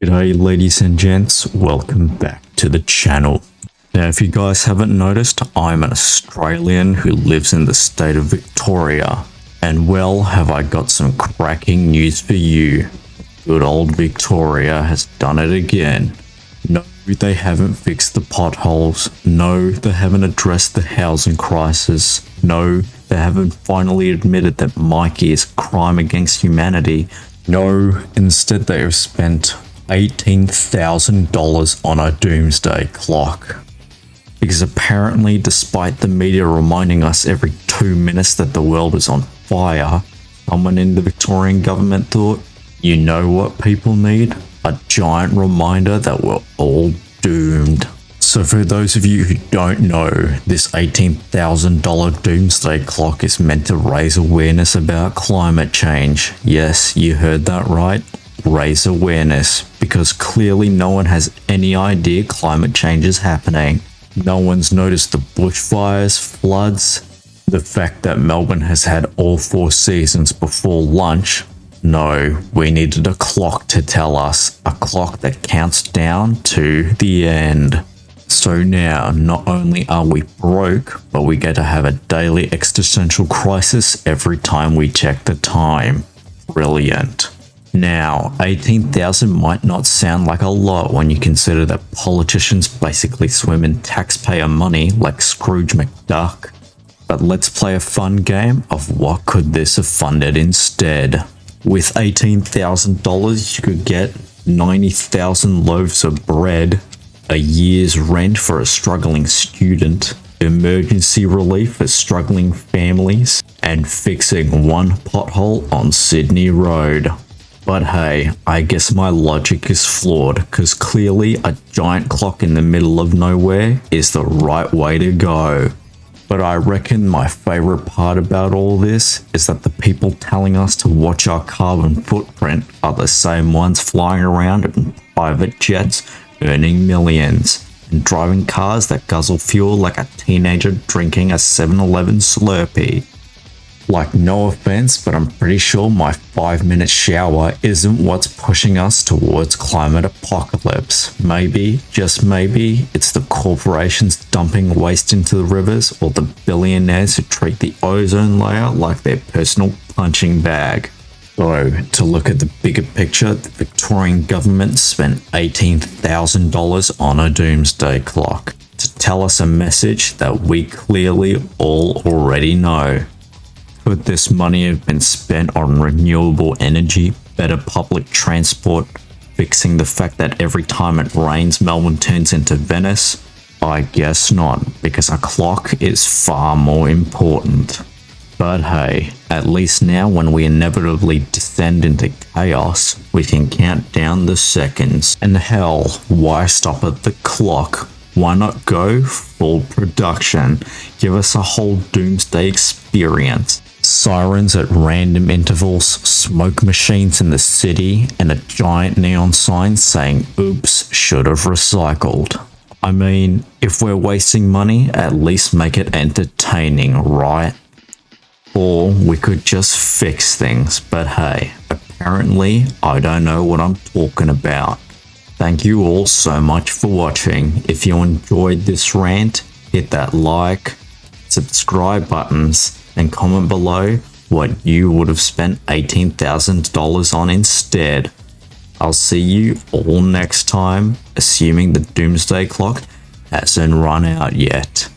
G'day ladies and gents, welcome back to the channel. Now if you guys haven't noticed, I'm an Australian who lives in the state of Victoria. And well, have I got some cracking news for you. Good old Victoria has done it again. No, they haven't fixed the potholes. No, they haven't addressed the housing crisis. No, they haven't finally admitted that Mikey is a crime against humanity. No, instead they have spent $18,000 on a doomsday clock. Because apparently, despite the media reminding us every 2 minutes that the world is on fire, someone in the Victorian government thought, you know what people need? A giant reminder that we're all doomed. So for those of you who don't know, this $18,000 doomsday clock is meant to raise awareness about climate change. Yes, you heard that right. Raise awareness, because clearly no one has any idea climate change is happening. No one's noticed the bushfires, floods, the fact that Melbourne has had all 4 seasons before lunch. No, we needed a clock to tell us, a clock that counts down to the end. So now, not only are we broke, but we get to have a daily existential crisis every time we check the time. Brilliant. Now, 18,000 might not sound like a lot when you consider that politicians basically swim in taxpayer money like Scrooge McDuck. But let's play a fun game of what could this have funded instead. With $18,000, you could get 90,000 loaves of bread, a year's rent for a struggling student, emergency relief for struggling families, and fixing one pothole on Sydney Road. But hey, I guess my logic is flawed, because clearly a giant clock in the middle of nowhere is the right way to go. But I reckon my favorite part about all this is that the people telling us to watch our carbon footprint are the same ones flying around in private jets, earning millions, and driving cars that guzzle fuel like a teenager drinking a 7-Eleven Slurpee. Like, no offense, but I'm pretty sure my 5-minute shower isn't what's pushing us towards climate apocalypse. Maybe, just maybe, it's the corporations dumping waste into the rivers, or the billionaires who treat the ozone layer like their personal punching bag. So, to look at the bigger picture, the Victorian government spent $18,000 on a doomsday clock to tell us a message that we clearly all already know. Could this money have been spent on renewable energy, better public transport, fixing the fact that every time it rains Melbourne turns into Venice? I guess not, because a clock is far more important. But hey, at least now when we inevitably descend into chaos, we can count down the seconds. And hell, why stop at the clock? Why not go full production? Give us a whole doomsday experience. Sirens at random intervals, smoke machines in the city, and a giant neon sign saying, oops, should have recycled. I mean, if we're wasting money, at least make it entertaining, right? Or we could just fix things, but hey, apparently I don't know what I'm talking about. Thank you all so much for watching. If you enjoyed this rant, hit that like, subscribe buttons, and comment below what you would have spent $18,000 on instead. I'll see you all next time, assuming the doomsday clock hasn't run out yet.